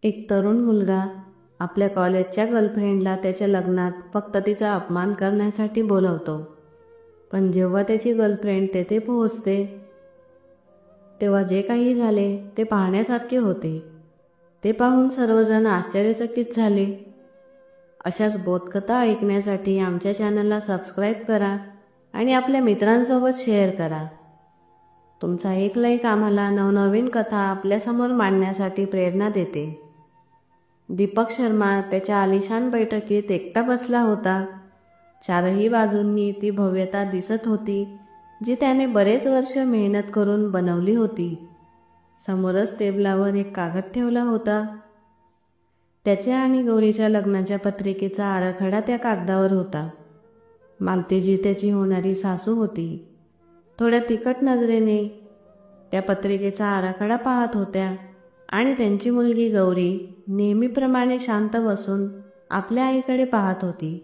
एक तरुण मुलगा आपल्या कॉलेजच्या गर्लफ्रेंडला त्याच्या लग्नात फक्त तिचा अपमान करण्यासाठी बोलवतो. पण जेव्हा त्याची गर्लफ्रेंड तेथे पोहोचते तेव्हा जे काही झाले ते पाहण्यासारखे होते. ते पाहून सर्वजण आश्चर्यचकित झाले. अशाच बोधकथा ऐकण्यासाठी आमच्या चॅनलला सबस्क्राईब करा आणि आपल्या मित्रांसोबत शेअर करा. तुमचा एक लाईक आम्हाला नवनवीन कथा आपल्यासमोर मांडण्यासाठी प्रेरणा देते. दीपक शर्मा त्याच्या आलिशान बैठकीत एकटा बसला होता. चारही बाजूंनी ती भव्यता दिसत होती जी त्याने बरेच वर्ष मेहनत करून बनवली होती. समोरच टेबलावर एक कागद ठेवला होता. त्याच्या आणि गौरीच्या लग्नाच्या पत्रिकेचा आराखडा त्या कागदावर होता. मालतीजी त्याची होणारी सासू होती. थोड्या तिखट नजरेने त्या पत्रिकेचा आराखडा पाहत होत्या आणि त्यांची मुलगी गौरी नेहमीप्रमाणे शांत बसून आपल्या आईकडे पाहत होती.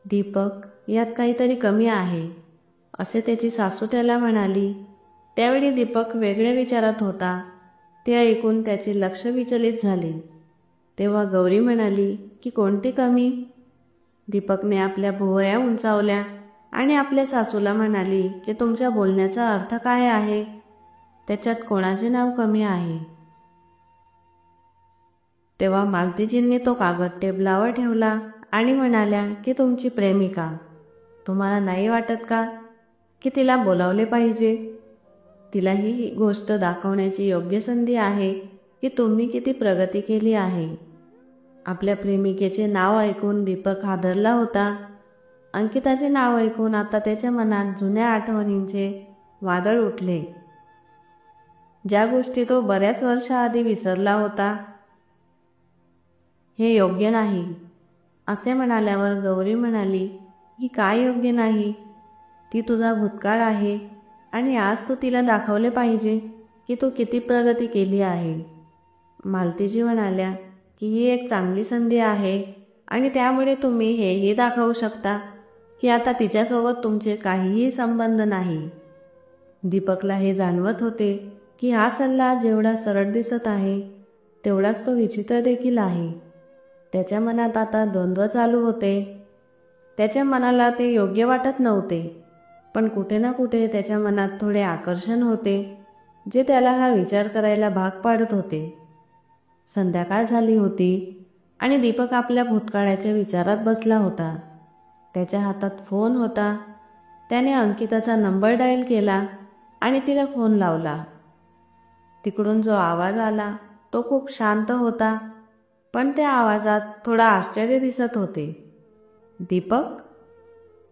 दीपक, यात काहीतरी कमी आहे, असे त्याची सासू त्याला म्हणाली. त्यावेळी दीपक वेगळ्या विचारात होता. ते ऐकून त्याचे लक्ष विचलित झाले. तेव्हा गौरी म्हणाली की कोणती कमी? दीपकने आपल्या भुवया उंचावल्या आणि आपल्या सासूला म्हणाली की तुमच्या बोलण्याचा अर्थ काय आहे? त्याच्यात कोणाचे नाव कमी आहे? तेव्हा मालतीजींनी तो कागद टेबलावर ठेवला आणि म्हणाल्या की तुमची प्रेमिका. तुम्हाला नाही वाटत का की तिला बोलावले पाहिजे? तिला ही गोष्ट दाखवण्याची योग्य संधी आहे की तुम्ही किती प्रगती केली आहे. आपल्या प्रेमिकेचे नाव ऐकून दीपक हादरला होता. अंकिताचे नाव ऐकून आता त्याच्या मनात जुन्या आठवणींचे वादळ उठले, ज्या गोष्टी तो बऱ्याच वर्षाआधी विसरला होता. हे योग्य नाही, असे म्हणाल्यावर गौरी म्हणाली की काय योग्य नाही? ती तुझा भूतकाळ आहे आणि आज तू तिला दाखवले पाहिजे की तू किती प्रगती केली आहे. मालतीजी म्हणाल्या की ही एक चांगली संधी आहे आणि त्यामुळे तुम्ही हेही दाखवू शकता की आता तिच्यासोबत तुमचे काहीही संबंध नाही. दीपकला हे जाणवत होते की हा सल्ला जेवढा सरळ दिसत आहे तेवढाच तो विचित्र देखील आहे. त्याच्या मनात आता द्वंद्व चालू होते. त्याच्या मनाला ते योग्य वाटत नव्हते, पण कुठे ना कुठे त्याच्या मनात थोडे आकर्षण होते जे त्याला हा विचार करायला भाग पाडत होते. संध्याकाळ झाली होती आणि दीपक आपल्या भूतकाळाच्या विचारात बसला होता. त्याच्या हातात फोन होता. त्याने अंकिताचा नंबर डायल केला आणि तिला फोन लावला. तिकडून जो आवाज आला तो खूप शांत होता, पण त्या आवाजात थोडा आश्चर्य दिसत होते. दीपक?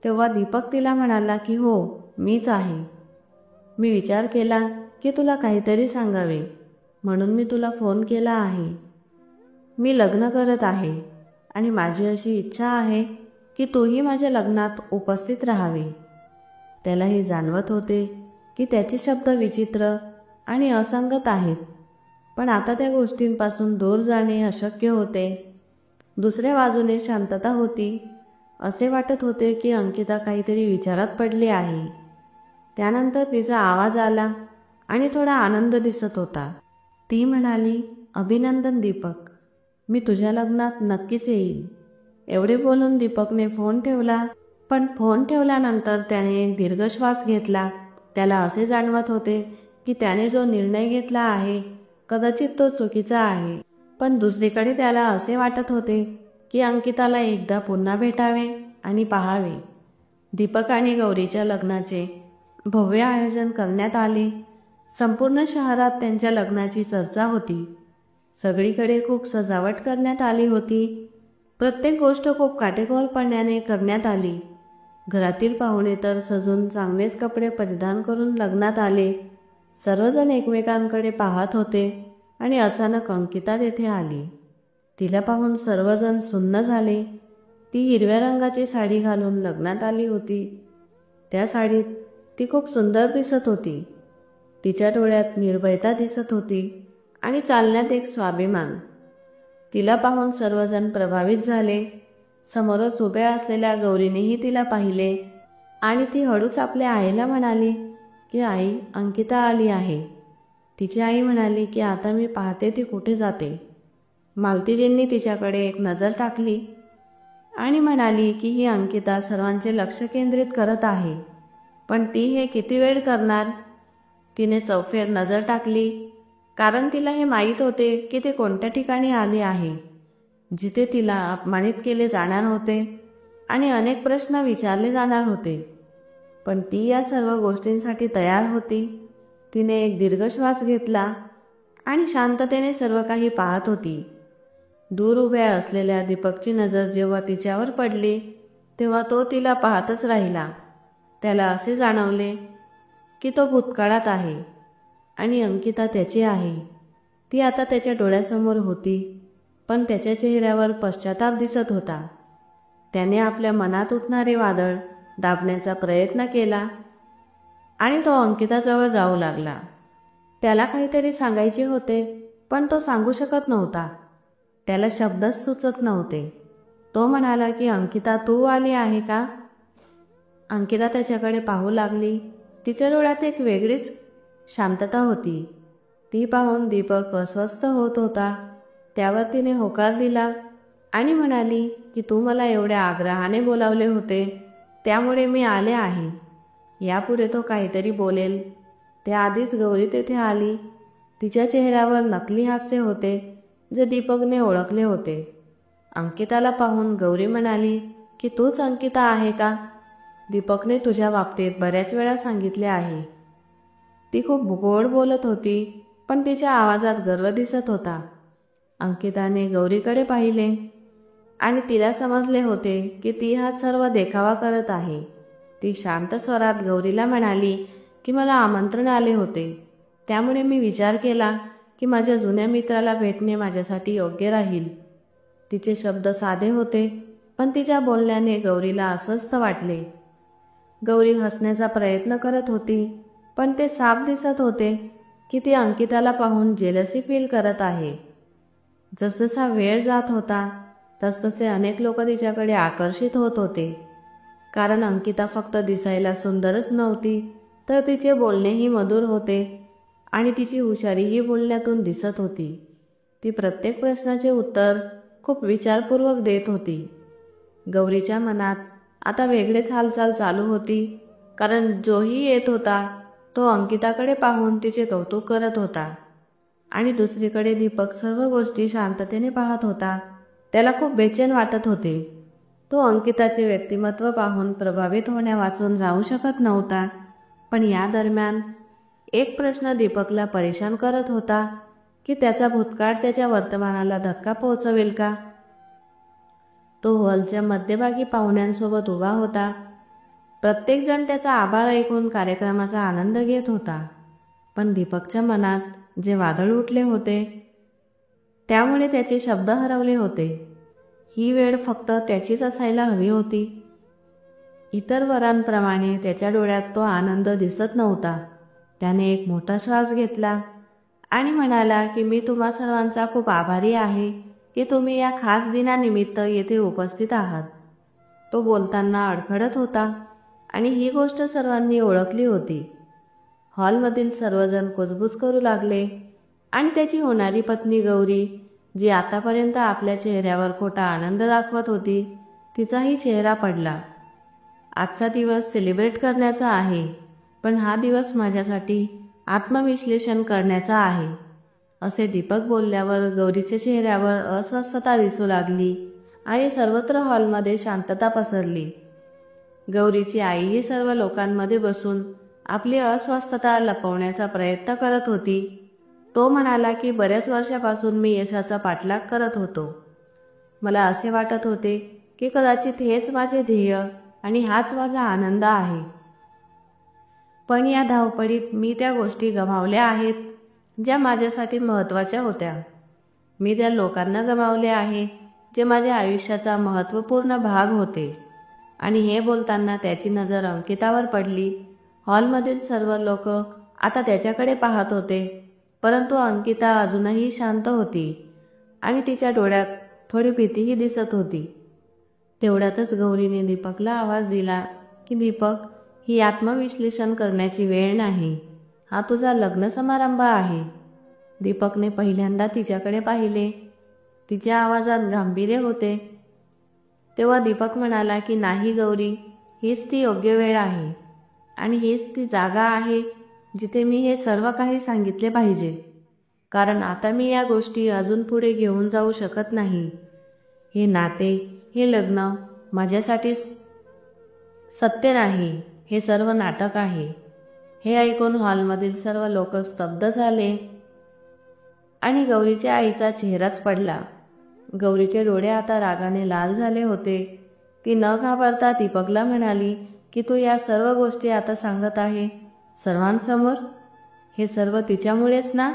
तेव्हा दीपक तिला म्हणाला की हो, मीच आहे. मी विचार केला की तुला काहीतरी सांगावे म्हणून मी तुला फोन केला आहे. मी लग्न करत आहे आणि माझी अशी इच्छा आहे की तूही माझ्या लग्नात उपस्थित राहावे. त्याला हे जाणवत होते की त्याचे शब्द विचित्र आणि असंगत आहेत, पण आता त्या गोष्टींपासून दूर जाणे अशक्य होते. दुसऱ्या बाजूने शांतता होती. असे वाटत होते की अंकिता काहीतरी विचारात पडली आहे. त्यानंतर तिचा आवाज आला आणि थोडा आनंद दिसत होता. ती म्हणाली, अभिनंदन दीपक, मी तुझ्या लग्नात नक्कीच येईल. एवढे बोलून दीपकने फोन ठेवला. पण फोन ठेवल्यानंतर त्याने दीर्घ श्वास घेतला. त्याला असे जाणवत होते की त्याने जो निर्णय घेतला आहे कदाचित तो चुकीचा आहे, पण दुसरीकडे त्याला असे वाटत होते की अंकिताला एकदा पुन्हा भेटावे आणि पाहावे. दीपक आणि गौरीच्या लग्नाचे भव्य आयोजन करण्यात आले. संपूर्ण शहरात त्यांच्या लग्नाची चर्चा होती. सगळीकडे खूप सजावट करण्यात आली होती. प्रत्येक गोष्ट खूप काटेकोरपणाने करण्यात आली. घरातील पाहुणे तर सजून चांगलेच कपडे परिधान करून लग्नात आले. सर्वजण एकमेकांकडे पाहत होते आणि अचानक अंकिता तेथे आली. तिला पाहून सर्वजण सुन्न झाले. ती हिरव्या रंगाची साडी घालून लग्नात आली होती. त्या साडीत ती खूप सुंदर दिसत होती. तिच्या डोळ्यात निर्भयता दिसत होती आणि चालण्यात एक स्वाभिमान. तिला पाहून सर्वजण प्रभावित झाले. समोरच उभ्या असलेल्या गौरीनेही तिला पाहिले आणि ती हळूच आपल्या आईला म्हणाली की आई, अंकिता आली आहे. तिची आई म्हणाली की आता मी पाहते ती कुठे जाते. मालतीजींनी तिच्याकडे एक नजर टाकली आणि म्हणाली की ही अंकिता सर्वांचे लक्ष केंद्रित करत आहे, पण ती हे किती वेळ करणार? तिने चौफेर नजर टाकली, कारण तिला हे माहीत होते की ते कोणत्या ठिकाणी आले आहे, जिथे तिला अपमानित केले जाणार होते आणि अनेक प्रश्न विचारले जाणार होते. पण ती या सर्व गोष्टींसाठी तयार होती. तिने एक दीर्घ श्वास घेतला आणि शांततेने सर्व काही पाहत होती. दूर उभ्या असलेल्या दीपकची नजर जेव्हा तिच्यावर पडली तेव्हा तो तिला पाहतच राहिला. त्याला असे जाणवले की तो भूतकाळात आहे आणि अंकिता त्याची आहे. ती आता त्याच्या डोळ्यासमोर होती, पण त्याच्या चेहऱ्यावर पश्चाताप दिसत होता. त्याने आपल्या मनात उठणारे वादळ दाबण्याचा प्रयत्न केला आणि तो अंकिताजवळ जाऊ लागला. त्याला काहीतरी सांगायचे होते, पण तो सांगू शकत नव्हता. त्याला शब्दच सुचत नव्हते. तो म्हणाला की अंकिता, तू आली आहे का? अंकिता त्याच्याकडे पाहू लागली. तिच्या डोळ्यात एक वेगळीच शांतता होती. ती पाहून दीपक अस्वस्थ होत होता. त्यावर तिने होकार दिला आणि म्हणाली की तू मला एवढ्या आग्रहाने बोलावले होते, त्यामुळे मी आले आहे. यापुढे तो काहीतरी बोलेल त्याआधीच गौरी तेथे आली. तिच्या चेहऱ्यावर नकली हास्य होते जे दीपकने ओळखले होते. अंकिताला पाहून गौरी म्हणाली की तूच अंकिता आहे का? दीपकने तुझ्या बाबतीत बऱ्याच वेळा सांगितले आहे. ती खूप गोड बोलत होती, पण तिच्या आवाजात गर्व दिसत होता. अंकिताने गौरीकडे पाहिले आणि तिला समजले होते की ती हा सर्व देखावा करत आहे. ती शांत स्वरात गौरीला म्हणाली की मला आमंत्रण आले होते, त्यामुळे मी विचार केला की माझ्या जुन्या मित्राला भेटणे माझ्यासाठी योग्य राहील. तिचे शब्द साधे होते, पण तिच्या बोलण्याने गौरीला अस्वस्थ वाटले. गौरी हसण्याचा प्रयत्न करत होती, पण ते साफ दिसत होते की ती अंकिताला पाहून जेलसी फील करत आहे. जसजसा वेळ जात होता तसतसे अनेक लोक तिच्याकडे आकर्षित होत होते, कारण अंकिता फक्त दिसायला सुंदरच नव्हती, तर तिचे बोलणेही मधुर होते आणि तिची हुशारीही बोलण्यातून दिसत होती. ती प्रत्येक प्रश्नाचे उत्तर खूप विचारपूर्वक देत होती. गौरीच्या मनात आता वेगळेच हालचाल चालू होती, कारण जोही येत होता तो अंकिताकडे पाहून तिचे कौतुक करत होता आणि दुसरीकडे दीपक सर्व गोष्टी शांततेने पाहत होता. त्याला खूप बेचैन वाटत होते. तो अंकिताचे व्यक्तिमत्व पाहून प्रभावित होण्यावाचून राहू शकत नव्हता. पण या दरम्यान एक प्रश्न दीपकला परेशान करत होता की त्याचा भूतकाळ त्याच्या वर्तमानाला धक्का पोहोचवेल का? तो हॉलच्या मध्यभागी पाहुण्यांसोबत उभा होता. प्रत्येकजण त्याचा आभार ऐकून कार्यक्रमाचा आनंद घेत होता, पण दीपकच्या मनात जे वादळ उठले होते त्यामुळे त्याचे शब्द हरवले होते. ही वेळ फक्त त्याचीच असायला हवी होती. इतर वरांप्रमाणे त्याच्या डोळ्यात तो आनंद दिसत नव्हता. त्याने एक मोठा श्वास घेतला आणि म्हणाला की मी तुम्हा सर्वांचा खूप आभारी आहे की तुम्ही या खास दिनानिमित्त येथे उपस्थित आहात. तो बोलताना अडखडत होता आणि ही गोष्ट सर्वांनी ओळखली होती. हॉलमधील सर्वजण कुजबूज करू लागले आणि त्याची होणारी पत्नी गौरी, जी आतापर्यंत आपल्या चेहऱ्यावर खोटा आनंद दाखवत होती, तिचाही चेहरा पडला. आजचा दिवस सेलिब्रेट करण्याचा आहे, पण हा दिवस माझ्यासाठी आत्मविश्लेषण करण्याचा आहे, असे दीपक बोलल्यावर गौरीच्या चेहऱ्यावर अस्वस्थता दिसू लागली आणि सर्वत्र हॉलमध्ये शांतता पसरली. गौरीची आईही सर्व लोकांमध्ये बसून आपली अस्वस्थता लपवण्याचा प्रयत्न करत होती. तो म्हणाला की बऱ्याच वर्षापासून मी यशाचा पाठलाग करत होतो. मला असे वाटत होते की कदाचित हेच माझे ध्येय आणि हाच माझा आनंद आहे. पण या धावपळीत मी त्या गोष्टी गमावल्या आहेत ज्या माझ्यासाठी महत्त्वाच्या होत्या. मी त्या लोकांना गमावले आहे जे माझ्या आयुष्याचा महत्त्वपूर्ण भाग होते. आणि हे बोलताना त्याची नजर अंकितावर पडली. हॉलमधील सर्व लोक आता त्याच्याकडे पाहत होते, परंतु अंकिता अजूनही शांत होती आणि तिच्या डोळ्यात थोडी भीतीही दिसत होती. तेवढ्यातच गौरीने दीपकला आवाज दिला की दीपक, ही आत्मविश्लेषण करण्याची वेळ नाही, हा तुझा लग्न समारंभ आहे. दीपकने पहिल्यांदा तिच्याकडे पाहिले. तिच्या आवाजात गांभीर्य होते. तेव्हा दीपक म्हणाला की नाही गौरी, हीच ती योग्य वेळ आहे आणि हीच ती जागा आहे जिथे मी हे सर्व काही सांगितले पाहिजे. कारण आता मी या गोष्टी अजून पुढे घेऊन जाऊ शकत नाही. हे नाते, हे लग्न माझ्यासाठी सत्य नाही, हे सर्व नाटक आहे. हे ऐकून हॉलमधील सर्व लोक स्तब्ध झाले आणि गौरीच्या आईचा चेहराच पडला. गौरीचे डोळे आता रागाने लाल झाले होते. ती न घाबरता दीपकला म्हणाली की तू या सर्व गोष्टी आता सांगत आहे सर्वांसमोर? हे सर्व तिच्यामुळेच ना?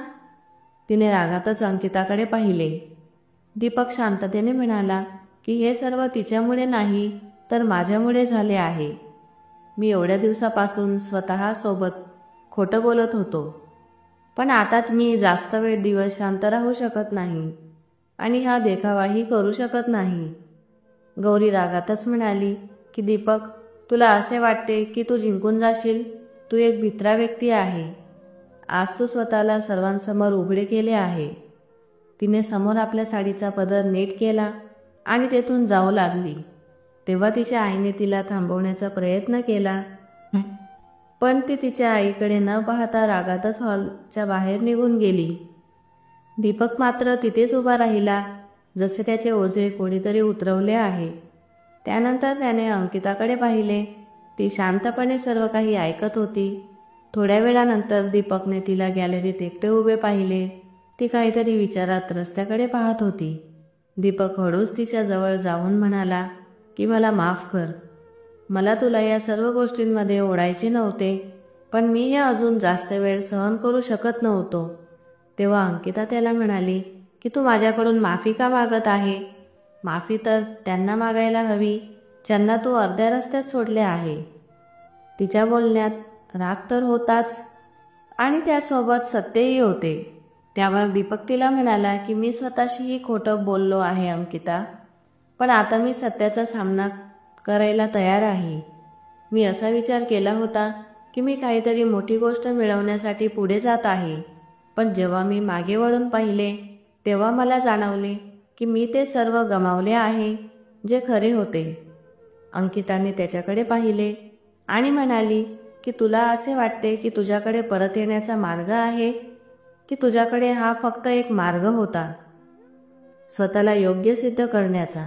तिने रागातच अंकिताकडे पाहिले. दीपक शांततेने म्हणाला की हे सर्व तिच्यामुळे नाही तर माझ्यामुळे झाले आहे. मी एवढ्या दिवसापासून स्वतःसोबत खोटं बोलत होतो, पण आता मी जास्त वेळ दिवस शांत राहू शकत नाही आणि हा देखावाही करू शकत नाही. गौरी रागातच म्हणाली की दीपक, तुला असे वाटते की तू जिंकून जाशील? तू एक भित्रा व्यक्ती आहे. आज तू स्वतःला सर्वांसमोर उघडे केले आहे. तिने समोर आपल्या साडीचा पदर नीट केला आणि तेथून जाऊ लागली. तेव्हा तिच्या आईने तिला थांबवण्याचा प्रयत्न केला, पण ती तिच्या आईकडे न पाहता रागातच हॉलच्या बाहेर निघून गेली. दीपक मात्र तिथेच उभा राहिला, जसे त्याचे ओझे कोणीतरी उतरवले आहे. त्यानंतर त्याने अंकिताकडे पाहिले. ती शांतपणे सर्व काही ऐकत होती. थोड्या वेळानंतर दीपकने तिला गॅलरीत एकटे उभे पाहिले. ती काहीतरी विचारात रस्त्याकडे पाहत होती. दीपक हळूच तिच्या जवळ जाऊन म्हणाला की मला माफ कर. मला तुला या सर्व गोष्टींमध्ये ओढायचे नव्हते, पण मी हे अजून जास्त वेळ सहन करू शकत नव्हतो. तेव्हा अंकिता त्याला म्हणाली की तू माझ्याकडून माफी का मागत आहे? माफी तर त्यांना मागायला हवी ज्यांना तू अर्ध्या रस्त्यात सोडले आहे. तिच्या बोलण्यात राग तर होताच आणि त्यासोबत सत्यही होते. त्यावर दीपक तिला म्हणाला की मी स्वतःशीही खोटं बोललो आहे अंकिता, पण आता मी सत्याचा सामना करायला तयार आहे. मी असा विचार केला होता की मी काहीतरी मोठी गोष्ट मिळवण्यासाठी पुढे जात आहे, पण जेव्हा मी मागे वळून पाहिले तेव्हा मला जाणवले की मी ते सर्व गमावले आहे जे खरे होते. अंकिताने त्याच्याकडे पाहिले आणि म्हणाली की तुला असे वाटते की तुझ्याकडे परत येण्याचा मार्ग आहे, की तुझ्याकडे हा फक्त एक मार्ग होता स्वतःला योग्य सिद्ध करण्याचा?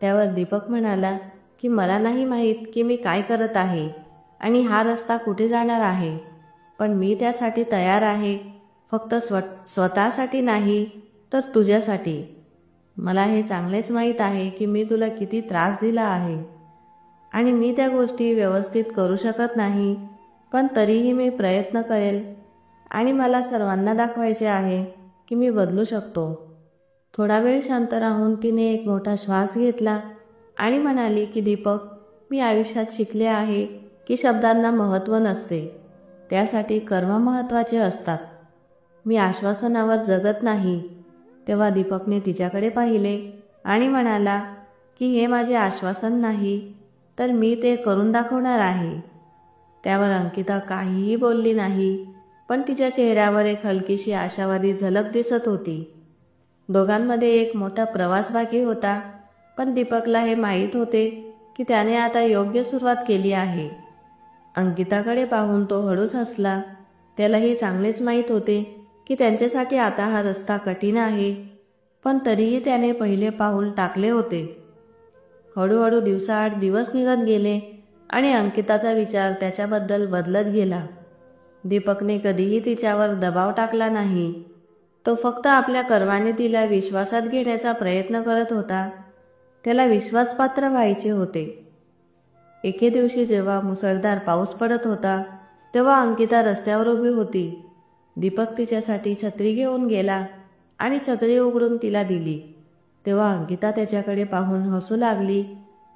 त्यावर दीपक म्हणाला की मला नाही माहीत की मी काय करत आहे आणि हा रस्ता कुठे जाणार आहे, पण मी त्यासाठी तयार आहे. फक्त स्वतःसाठी नाही तर तुझ्यासाठी. मला हे चांगलेच माहीत आहे की मी तुला किती त्रास दिला आहे आणि मी त्या गोष्टी व्यवस्थित करू शकत नाही, पण तरीही मी प्रयत्न करेल आणि मला सर्वांना दाखवायचे आहे की मी बदलू शकतो. थोडा वेळ शांत राहून तिने एक मोठा श्वास घेतला आणि म्हणाली की दीपक, मी आयुष्यात शिकले आहे की शब्दांना महत्त्व नसते, त्यासाठी कर्म महत्त्वाचे असतात. मी आश्वासनावर जगत नाही. तेव्हा दीपकने तिच्याकडे पाहिले आणि म्हणाला की हे माझे आश्वासन नाही, तर मी ते करून दाखवणार आहे. त्यावर अंकिता काहीही बोलली नाही, पण तिच्या चेहऱ्यावर एक हलकीशी आशावादी झलक दिसत होती. दोघांमध्ये एक मोठा प्रवास बाकी होता, पण दीपकला हे माहीत होते की त्याने आता योग्य सुरुवात केली आहे. अंकिताकडे पाहून तो हळूच हसला. त्यालाही चांगलेच माहीत होते की त्यांच्यासाठी आता हा रस्ता कठीण आहे, पण तरीही त्याने पहिले पाऊल टाकले होते. हळूहळू दिवसाआड दिवस निघत गेले आणि अंकिताचा विचार त्याच्याबद्दल बदलत गेला. दीपकने कधीही तिच्यावर दबाव टाकला नाही. तो फक्त आपल्या कर्माने तिला विश्वासात घेण्याचा प्रयत्न करत होता. त्याला विश्वासपात्र व्हायचे होते. एके दिवशी जेव्हा मुसळधार पाऊस पडत होता तेव्हा अंकिता रस्त्यावर उभी होती. दीपक तिच्यासाठी छत्री घेऊन गेला आणि छत्री उघडून तिला दिली. तेव्हा अंकिता त्याच्याकडे पाहून हसू लागली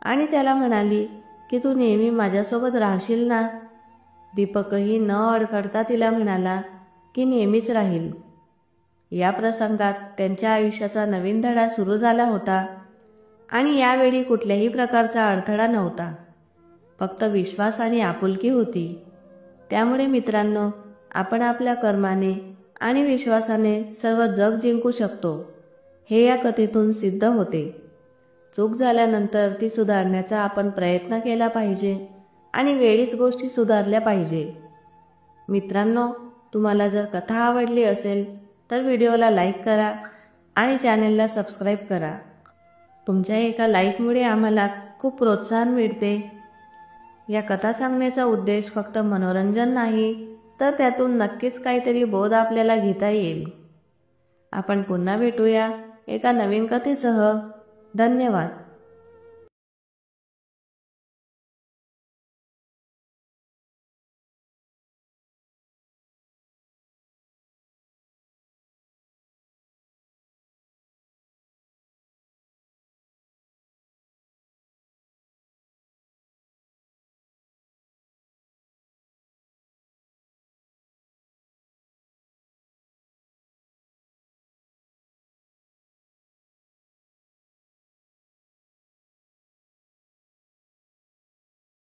आणि त्याला म्हणाली की तू नेहमी माझ्यासोबत राहशील ना? दीपकही न अडखडता तिला म्हणाला की नेहमीच राहील. या प्रसंगात त्यांच्या आयुष्याचा नवीन धडा सुरू झाला होता आणि यावेळी कुठल्याही प्रकारचा अडथळा नव्हता, फक्त विश्वास आणि आपुलकी होती. त्यामुळे मित्रांनो, आपण आपल्या कर्माने आणि विश्वासाने सर्व जग जिंकू शकतो हे या कथेतून सिद्ध होते. चूक झाल्यानंतर ती सुधारण्याचा आपण प्रयत्न केला पाहिजे आणि वेळीच गोष्टी सुधारल्या पाहिजे. मित्रांनो, तुम्हाला जर कथा आवडली असेल तर व्हिडिओला लाईक करा आणि चॅनेलला सबस्क्राईब करा. तुमच्या एका लाईकमुळे आम्हाला खूप प्रोत्साहन मिळते. या कथा सांगण्याचा उद्देश फक्त मनोरंजन नाही, तर त्यातून नक्कीच काहीतरी बोध आपल्याला घेता येईल. आपण पुन्हा भेटूया एका नवीन कथेसह. धन्यवाद.